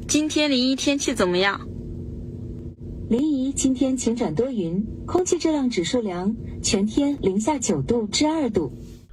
今天临沂天气怎么样？临沂今天晴转多云，空气质量指数良，全天零下9度至2度。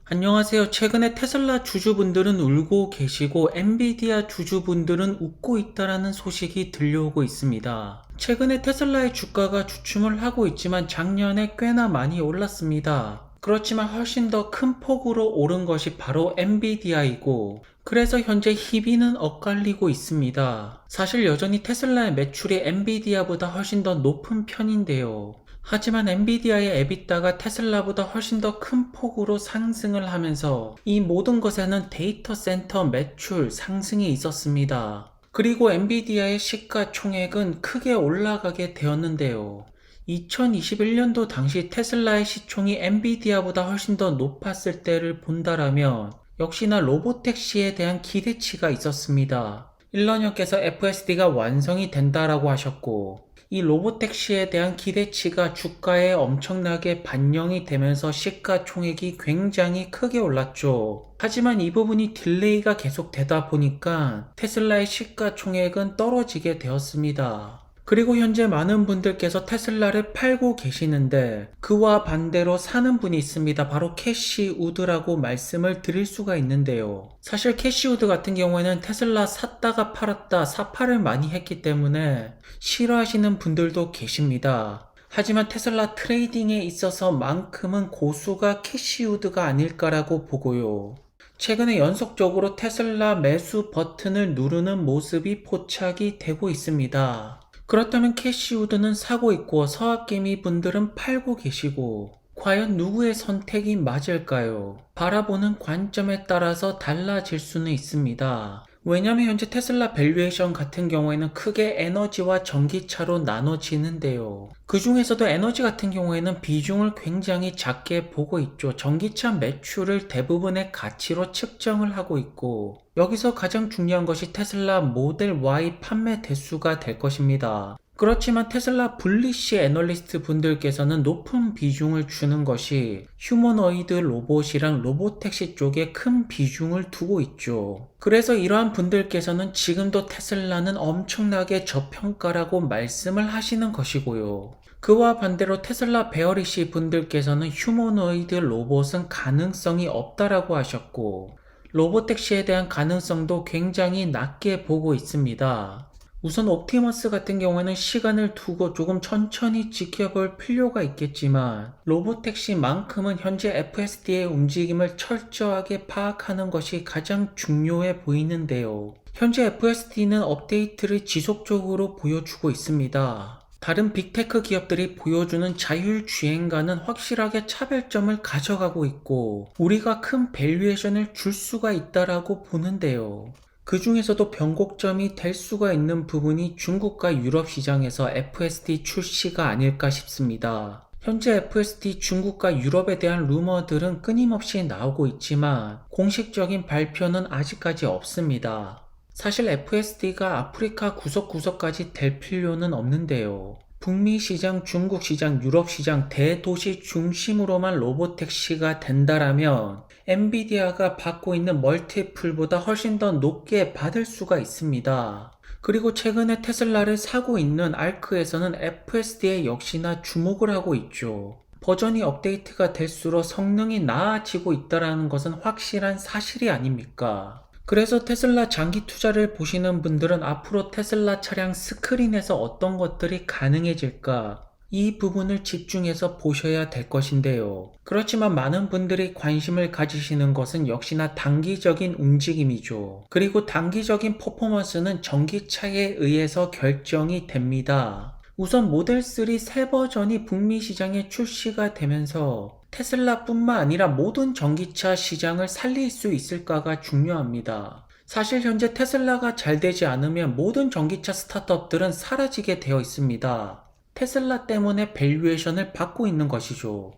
안녕하세요. 최근에 테슬라 주주분들은 울고 계시고 엔비디아 주주분들은 웃고 있다라는 소식이 들려오고 있습니다. 최근에 테슬라의 주가가 주춤을 하고 있지만 작년에 꽤나 많이 올랐습니다. 그렇지만 훨씬 더 큰 폭으로 오른 것이 바로 엔비디아이고, 그래서 현재 희비는 엇갈리고 있습니다. 사실 여전히 테슬라의 매출이 엔비디아보다 훨씬 더 높은 편인데요. 하지만 엔비디아의 에비타가 테슬라보다 훨씬 더 큰 폭으로 상승을 하면서 이 모든 것에는 데이터 센터 매출 상승이 있었습니다. 그리고 엔비디아의 시가총액은 크게 올라가게 되었는데요. 2021년도 당시 테슬라의 시총이 엔비디아보다 훨씬 더 높았을 때를 본다라면 역시나 로보택시에 대한 기대치가 있었습니다. 일러님께서 FSD가 완성이 된다라고 하셨고, 이 로보택시에 대한 기대치가 주가에 엄청나게 반영이 되면서 시가총액이 굉장히 크게 올랐죠. 하지만 이 부분이 딜레이가 계속 되다 보니까 테슬라의 시가총액은 떨어지게 되었습니다. 그리고 현재 많은 분들께서 테슬라를 팔고 계시는데 그와 반대로 사는 분이 있습니다. 바로 캐시 우드라고 말씀을 드릴 수가 있는데요. 사실 캐시 우드 같은 경우에는 테슬라 샀다가 팔았다 사파를 많이 했기 때문에 싫어하시는 분들도 계십니다. 하지만 테슬라 트레이딩에 있어서만큼은 고수가 캐시 우드가 아닐까라고 보고요. 최근에 연속적으로 테슬라 매수 버튼을 누르는 모습이 포착이 되고 있습니다. 그렇다면 캐시우드는 사고 있고 서학개미 분들은 팔고 계시고, 과연 누구의 선택이 맞을까요? 바라보는 관점에 따라서 달라질 수는 있습니다. 왜냐하면 현재 테슬라 밸류에이션 같은 경우에는 크게 에너지와 전기차로 나눠지는데요. 그 중에서도 에너지 같은 경우에는 비중을 굉장히 작게 보고 있죠. 전기차 매출을 대부분의 가치로 측정을 하고 있고, 여기서 가장 중요한 것이 테슬라 모델 Y 판매 대수가 될 것입니다. 그렇지만 테슬라 불리시 애널리스트 분들께서는 높은 비중을 주는 것이 휴머노이드 로봇이랑 로보택시 쪽에 큰 비중을 두고 있죠. 그래서 이러한 분들께서는 지금도 테슬라는 엄청나게 저평가라고 말씀을 하시는 것이고요. 그와 반대로 테슬라 베어리시 분들께서는 휴머노이드 로봇은 가능성이 없다라고 하셨고, 로보택시에 대한 가능성도 굉장히 낮게 보고 있습니다. 우선 옵티머스 같은 경우에는 시간을 두고 조금 천천히 지켜볼 필요가 있겠지만, 로보택시만큼은 현재 FSD의 움직임을 철저하게 파악하는 것이 가장 중요해 보이는데요. 현재 FSD는 업데이트를 지속적으로 보여주고 있습니다. 다른 빅테크 기업들이 보여주는 자율주행과는 확실하게 차별점을 가져가고 있고, 우리가 큰 밸류에이션을 줄 수가 있다라고 보는데요. 그 중에서도 변곡점이 될 수가 있는 부분이 중국과 유럽 시장에서 FSD 출시가 아닐까 싶습니다. 현재 FSD 중국과 유럽에 대한 루머들은 끊임없이 나오고 있지만 공식적인 발표는 아직까지 없습니다. 사실 FSD가 아프리카 구석구석까지 될 필요는 없는데요. 북미 시장, 중국 시장, 유럽 시장 대도시 중심으로만 로보택시가 된다라면 엔비디아가 받고 있는 멀티플보다 훨씬 더 높게 받을 수가 있습니다. 그리고 최근에 테슬라를 사고 있는 알크에서는 FSD에 역시나 주목을 하고 있죠. 버전이 업데이트가 될수록 성능이 나아지고 있다는 것은 확실한 사실이 아닙니까? 그래서 테슬라 장기 투자를 보시는 분들은 앞으로 테슬라 차량 스크린에서 어떤 것들이 가능해질까, 이 부분을 집중해서 보셔야 될 것인데요. 그렇지만 많은 분들이 관심을 가지시는 것은 역시나 단기적인 움직임이죠. 그리고 단기적인 퍼포먼스는 전기차에 의해서 결정이 됩니다. 우선 모델3 새 버전이 북미 시장에 출시가 되면서 테슬라뿐만 아니라 모든 전기차 시장을 살릴 수 있을까가 중요합니다. 사실 현재 테슬라가 잘 되지 않으면 모든 전기차 스타트업들은 사라지게 되어 있습니다. 테슬라 때문에 밸류에이션을 받고 있는 것이죠.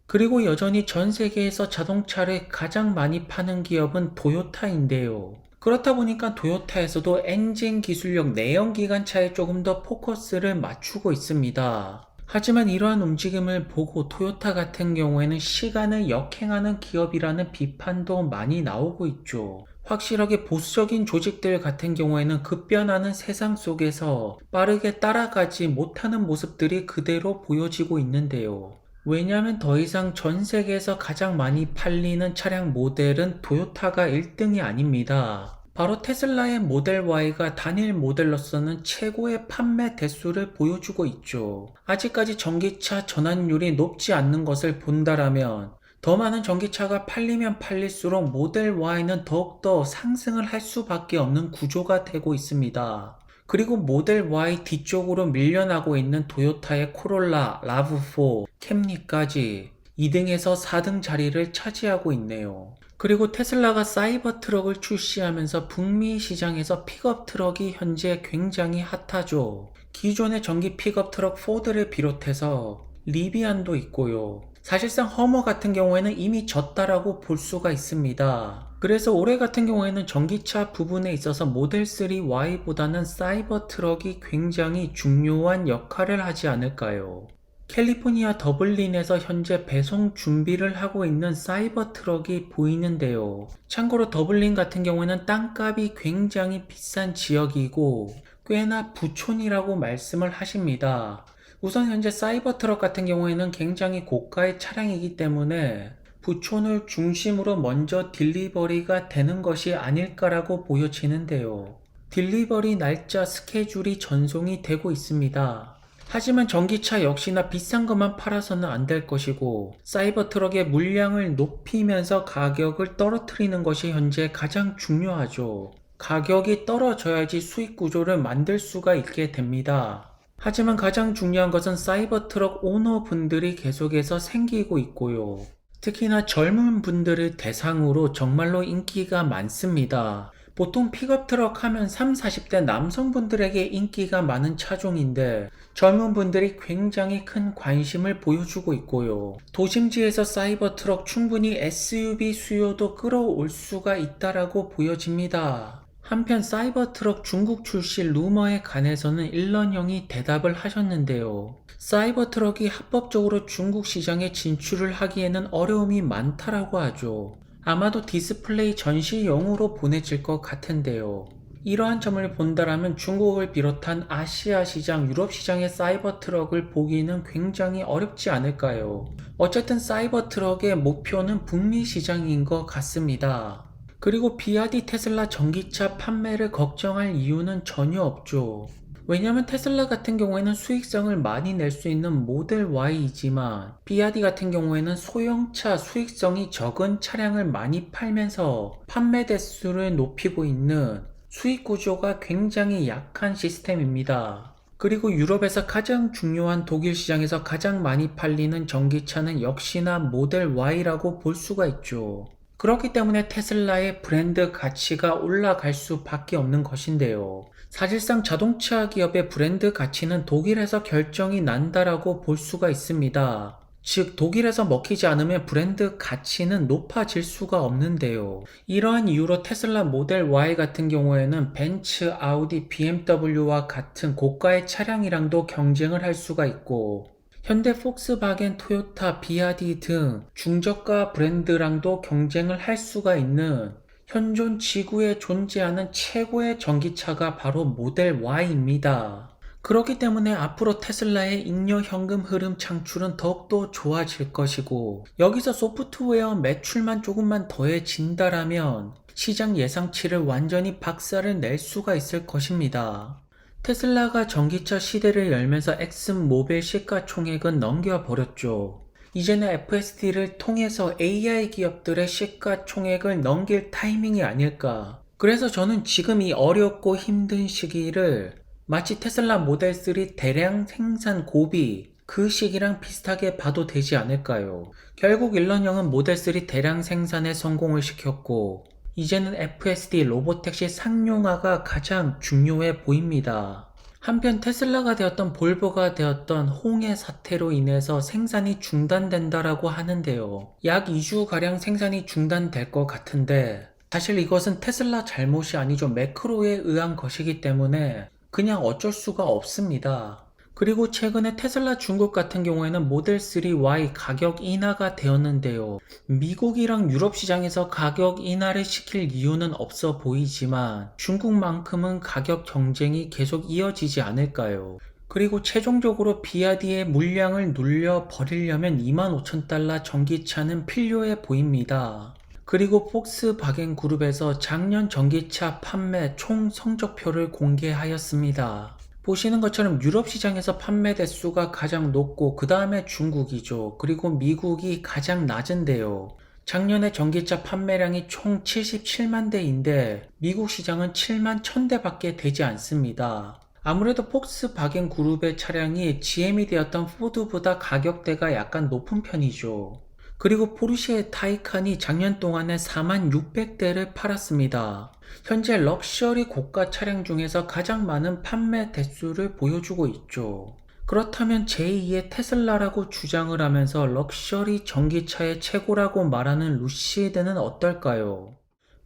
그리고 여전히 전 세계에서 자동차를 가장 많이 파는 기업은 토요타인데요. 그렇다 보니까 토요타에서도 엔진 기술력 내연기관차에 조금 더 포커스를 맞추고 있습니다. 하지만 이러한 움직임을 보고 토요타 같은 경우에는 시간을 역행하는 기업이라는 비판도 많이 나오고 있죠. 확실하게 보수적인 조직들 같은 경우에는 급변하는 세상 속에서 빠르게 따라가지 못하는 모습들이 그대로 보여지고 있는데요. 왜냐하면 더 이상 전 세계에서 가장 많이 팔리는 차량 모델은 토요타가 1등이 아닙니다. 바로 테슬라의 모델 Y가 단일 모델로서는 최고의 판매 대수를 보여주고 있죠. 아직까지 전기차 전환율이 높지 않는 것을 본다라면 더 많은 전기차가 팔리면 팔릴수록 모델 Y는 더욱더 상승을 할 수밖에 없는 구조가 되고 있습니다. 그리고 모델 Y 뒤쪽으로 밀려나고 있는 토요타의 코롤라, 라브4, 캠리까지 2등에서 4등 자리를 차지하고 있네요. 그리고 테슬라가 사이버 트럭을 출시하면서 북미 시장에서 픽업 트럭이 현재 굉장히 핫하죠. 기존의 전기 픽업 트럭 포드를 비롯해서 리비안도 있고요. 사실상 허머 같은 경우에는 이미 졌다라고 볼 수가 있습니다. 그래서 올해 같은 경우에는 전기차 부분에 있어서 모델 3 Y보다는 사이버 트럭이 굉장히 중요한 역할을 하지 않을까요? 캘리포니아 더블린에서 현재 배송 준비를 하고 있는 사이버 트럭이 보이는데요. 참고로 더블린 같은 경우에는 땅값이 굉장히 비싼 지역이고 꽤나 부촌이라고 말씀을 하십니다. 우선 현재 사이버 트럭 같은 경우에는 굉장히 고가의 차량이기 때문에 부촌을 중심으로 먼저 딜리버리가 되는 것이 아닐까라고 보여지는데요. 딜리버리 날짜 스케줄이 전송이 되고 있습니다. 하지만 전기차 역시나 비싼 것만 팔아서는 안 될 것이고 사이버 트럭의 물량을 높이면서 가격을 떨어뜨리는 것이 현재 가장 중요하죠. 가격이 떨어져야지 수익 구조를 만들 수가 있게 됩니다. 하지만 가장 중요한 것은 사이버 트럭 오너분들이 계속해서 생기고 있고요. 특히나 젊은 분들을 대상으로 정말로 인기가 많습니다. 보통 픽업 트럭 하면 30, 40대 남성분들에게 인기가 많은 차종인데 젊은 분들이 굉장히 큰 관심을 보여주고 있고요. 도심지에서 사이버 트럭 충분히 SUV 수요도 끌어올 수가 있다라고 보여집니다. 한편 사이버 트럭 중국 출시 루머에 관해서는 일런형이 대답을 하셨는데요. 사이버 트럭이 합법적으로 중국 시장에 진출을 하기에는 어려움이 많다라고 하죠. 아마도 디스플레이 전시용으로 보내질 것 같은데요. 이러한 점을 본다라면 중국을 비롯한 아시아 시장, 유럽 시장의 사이버 트럭을 보기는 굉장히 어렵지 않을까요? 어쨌든 사이버 트럭의 목표는 북미 시장인 것 같습니다. 그리고 비아디 테슬라 전기차 판매를 걱정할 이유는 전혀 없죠. 왜냐하면 테슬라 같은 경우에는 수익성을 많이 낼 수 있는 모델 Y이지만 비아디 같은 경우에는 소형차 수익성이 적은 차량을 많이 팔면서 판매 대수를 높이고 있는 수익 구조가 굉장히 약한 시스템입니다. 그리고 유럽에서 가장 중요한 독일 시장에서 가장 많이 팔리는 전기차는 역시나 모델 Y라고 볼 수가 있죠. 그렇기 때문에 테슬라의 브랜드 가치가 올라갈 수밖에 없는 것인데요. 사실상 자동차 기업의 브랜드 가치는 독일에서 결정이 난다라고 볼 수가 있습니다. 즉 독일에서 먹히지 않으면 브랜드 가치는 높아질 수가 없는데요. 이러한 이유로 테슬라 모델 Y 같은 경우에는 벤츠, 아우디, BMW와 같은 고가의 차량이랑도 경쟁을 할 수가 있고 현대, 폭스바겐, 토요타, 비아디 등 중저가 브랜드랑도 경쟁을 할 수가 있는 현존 지구에 존재하는 최고의 전기차가 바로 모델 Y입니다. 그렇기 때문에 앞으로 테슬라의 잉여 현금 흐름 창출은 더욱더 좋아질 것이고 여기서 소프트웨어 매출만 조금만 더해진다라면 시장 예상치를 완전히 박살을 낼 수가 있을 것입니다. 테슬라가 전기차 시대를 열면서 엑슨모빌 시가총액은 넘겨버렸죠. 이제는 FSD를 통해서 AI 기업들의 시가총액을 넘길 타이밍이 아닐까. 그래서 저는 지금 이 어렵고 힘든 시기를 마치 테슬라 모델 3 대량 생산 고비 그 시기랑 비슷하게 봐도 되지 않을까요? 결국 일런형은 모델 3 대량 생산에 성공을 시켰고 이제는 FSD 로보택시 상용화가 가장 중요해 보입니다. 한편 테슬라가 되었던 볼보가 되었던 홍해 사태로 인해서 생산이 중단된다라고 하는데요. 약 2주가량 생산이 중단될 것 같은데 사실 이것은 테슬라 잘못이 아니죠. 매크로에 의한 것이기 때문에 그냥 어쩔 수가 없습니다. 그리고 최근에 테슬라 중국 같은 경우에는 모델 3Y 가격 인하가 되었는데요. 미국이랑 유럽 시장에서 가격 인하를 시킬 이유는 없어 보이지만 중국만큼은 가격 경쟁이 계속 이어지지 않을까요? 그리고 최종적으로 비아디의 물량을 눌려 버리려면 25,000달러 전기차는 필요해 보입니다. 그리고 폭스바겐 그룹에서 작년 전기차 판매 총 성적표를 공개하였습니다. 보시는 것처럼 유럽 시장에서 판매 대수가 가장 높고 그 다음에 중국이죠. 그리고 미국이 가장 낮은데요. 작년에 전기차 판매량이 총 77만 대인데 미국 시장은 7만 1000대 밖에 되지 않습니다. 아무래도 폭스바겐 그룹의 차량이 GM이 되었던 포드보다 가격대가 약간 높은 편이죠. 그리고 포르쉐의 타이칸이 작년 동안에 46,600대를 팔았습니다. 현재 럭셔리 고가 차량 중에서 가장 많은 판매 대수를 보여주고 있죠. 그렇다면 제2의 테슬라라고 주장을 하면서 럭셔리 전기차의 최고라고 말하는 루시드는 어떨까요?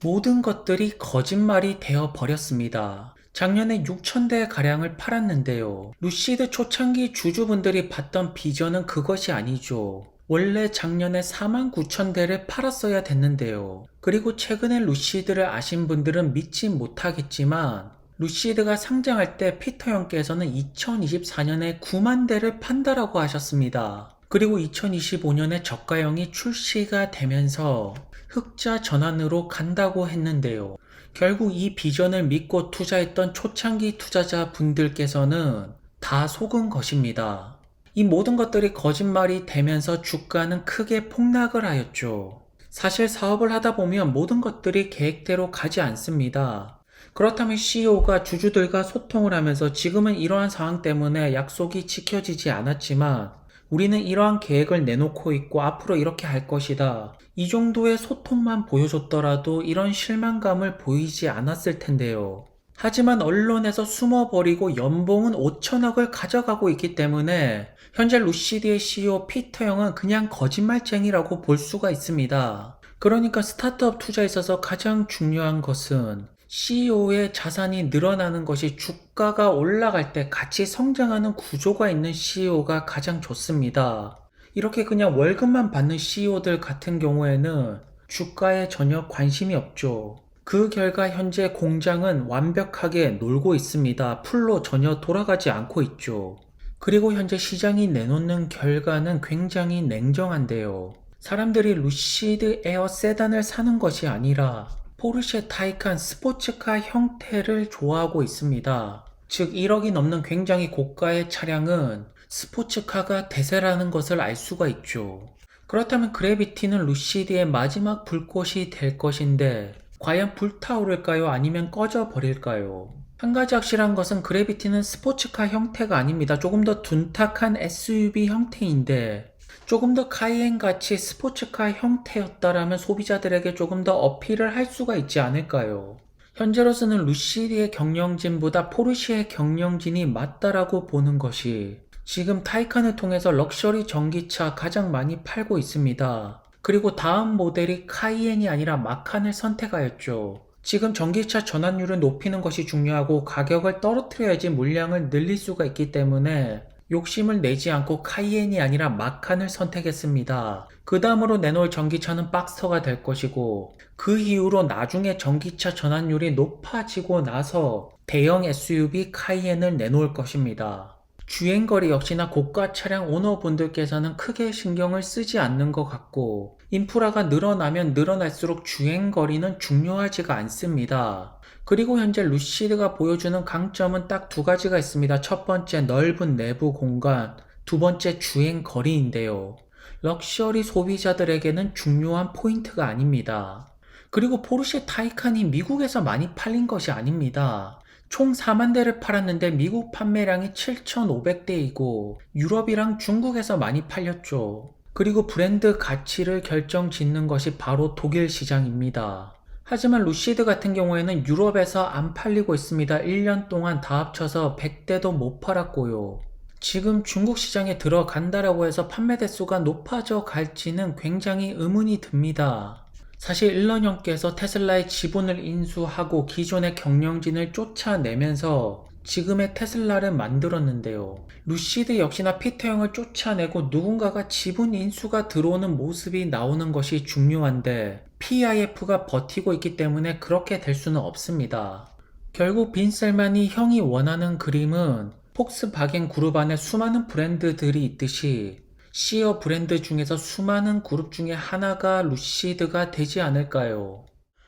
모든 것들이 거짓말이 되어 버렸습니다. 작년에 6,000대 가량을 팔았는데요. 루시드 초창기 주주분들이 봤던 비전은 그것이 아니죠. 원래 작년에 49,000대를 팔았어야 됐는데요. 그리고 최근에 루시드를 아신 분들은 믿지 못하겠지만 루시드가 상장할 때 피터 형께서는 2024년에 9만 대를 판다라고 하셨습니다. 그리고 2025년에 저가형이 출시가 되면서 흑자 전환으로 간다고 했는데요. 결국 이 비전을 믿고 투자했던 초창기 투자자 분들께서는 다 속은 것입니다. 이 모든 것들이 거짓말이 되면서 주가는 크게 폭락을 하였죠. 사실 사업을 하다 보면 모든 것들이 계획대로 가지 않습니다. 그렇다면 CEO가 주주들과 소통을 하면서 지금은 이러한 상황 때문에 약속이 지켜지지 않았지만 우리는 이러한 계획을 내놓고 있고 앞으로 이렇게 할 것이다. 이 정도의 소통만 보여줬더라도 이런 실망감을 보이지 않았을 텐데요. 하지만 언론에서 숨어버리고 연봉은 5천억을 가져가고 있기 때문에 현재 루시드의 CEO 피터 형은 그냥 거짓말쟁이라고 볼 수가 있습니다. 그러니까 스타트업 투자에 있어서 가장 중요한 것은 CEO의 자산이 늘어나는 것이 주가가 올라갈 때 같이 성장하는 구조가 있는 CEO가 가장 좋습니다. 이렇게 그냥 월급만 받는 CEO들 같은 경우에는 주가에 전혀 관심이 없죠. 그 결과 현재 공장은 완벽하게 놀고 있습니다. 풀로 전혀 돌아가지 않고 있죠. 그리고 현재 시장이 내놓는 결과는 굉장히 냉정한데요. 사람들이 루시드 에어 세단을 사는 것이 아니라 포르쉐 타이칸 스포츠카 형태를 좋아하고 있습니다. 즉 1억이 넘는 굉장히 고가의 차량은 스포츠카가 대세라는 것을 알 수가 있죠. 그렇다면 그래비티는 루시드의 마지막 불꽃이 될 것인데 과연 불타오를까요? 아니면 꺼져 버릴까요? 한 가지 확실한 것은 그래비티는 스포츠카 형태가 아닙니다. 조금 더 둔탁한 SUV 형태인데 조금 더 카이엔 같이 스포츠카 형태였다라면 소비자들에게 조금 더 어필을 할 수가 있지 않을까요? 현재로서는 루시드의 경영진보다 포르쉐의 경영진이 맞다라고 보는 것이 지금 타이칸을 통해서 럭셔리 전기차 가장 많이 팔고 있습니다. 그리고 다음 모델이 카이엔이 아니라 마칸을 선택하였죠. 지금 전기차 전환율을 높이는 것이 중요하고 가격을 떨어뜨려야지 물량을 늘릴 수가 있기 때문에 욕심을 내지 않고 카이엔이 아니라 마칸을 선택했습니다. 그 다음으로 내놓을 전기차는 박스터가 될 것이고 그 이후로 나중에 전기차 전환율이 높아지고 나서 대형 SUV 카이엔을 내놓을 것입니다. 주행거리 역시나 고가 차량 오너분들께서는 크게 신경을 쓰지 않는 것 같고 인프라가 늘어나면 늘어날수록 주행거리는 중요하지가 않습니다. 그리고 현재 루시드가 보여주는 강점은 딱 두 가지가 있습니다. 첫 번째 넓은 내부 공간, 두 번째 주행거리인데요. 럭셔리 소비자들에게는 중요한 포인트가 아닙니다. 그리고 포르쉐 타이칸이 미국에서 많이 팔린 것이 아닙니다. 총 4만 대를 팔았는데 미국 판매량이 7,500대이고 유럽이랑 중국에서 많이 팔렸죠. 그리고 브랜드 가치를 결정짓는 것이 바로 독일 시장입니다. 하지만 루시드 같은 경우에는 유럽에서 안 팔리고 있습니다. 1년 동안 다 합쳐서 100대도 못 팔았고요. 지금 중국 시장에 들어간다라고 해서 판매 대수가 높아져 갈지는 굉장히 의문이 듭니다. 사실 일론 형께서 테슬라의 지분을 인수하고 기존의 경영진을 쫓아내면서 지금의 테슬라를 만들었는데요. 루시드 역시나 피터 형을 쫓아내고 누군가가 지분 인수가 들어오는 모습이 나오는 것이 중요한데 PIF가 버티고 있기 때문에 그렇게 될 수는 없습니다. 결국 빈 셀만이 형이 원하는 그림은 폭스바겐 그룹 안에 수많은 브랜드들이 있듯이 시어 브랜드 중에서 수많은 그룹 중에 하나가 루시드가 되지 않을까요?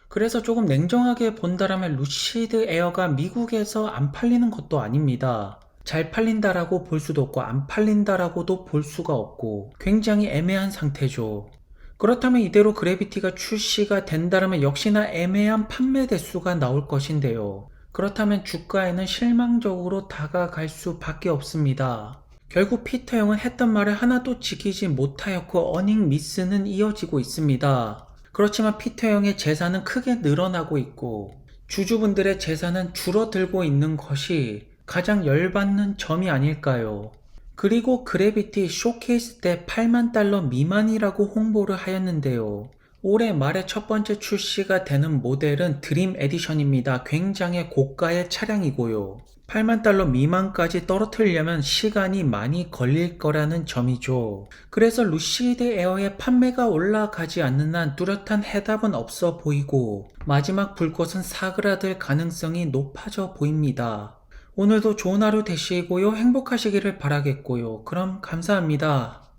그래서 조금 냉정하게 본다라면 루시드 에어가 미국에서 안 팔리는 것도 아닙니다. 잘 팔린다라고 볼 수도 없고 안 팔린다라고도 볼 수가 없고 굉장히 애매한 상태죠. 그렇다면 이대로 그래비티가 출시가 된다라면 역시나 애매한 판매 대수가 나올 것인데요. 그렇다면 주가에는 실망적으로 다가갈 수밖에 없습니다. 결국 피터 형은 했던 말을 하나도 지키지 못하였고 어닝 미스는 이어지고 있습니다. 그렇지만 피터 형의 재산은 크게 늘어나고 있고 주주분들의 재산은 줄어들고 있는 것이 가장 열받는 점이 아닐까요? 그리고 그래비티 쇼케이스 때 8만 달러 미만이라고 홍보를 하였는데요. 올해 말에 첫 번째 출시가 되는 모델은 드림 에디션입니다. 굉장히 고가의 차량이고요. 8만 달러 미만까지 떨어뜨리려면 시간이 많이 걸릴 거라는 점이죠. 그래서 루시드 에어의 판매가 올라가지 않는 한 뚜렷한 해답은 없어 보이고 마지막 불꽃은 사그라들 가능성이 높아져 보입니다. 오늘도 좋은 하루 되시고요. 행복하시기를 바라겠고요. 그럼 감사합니다.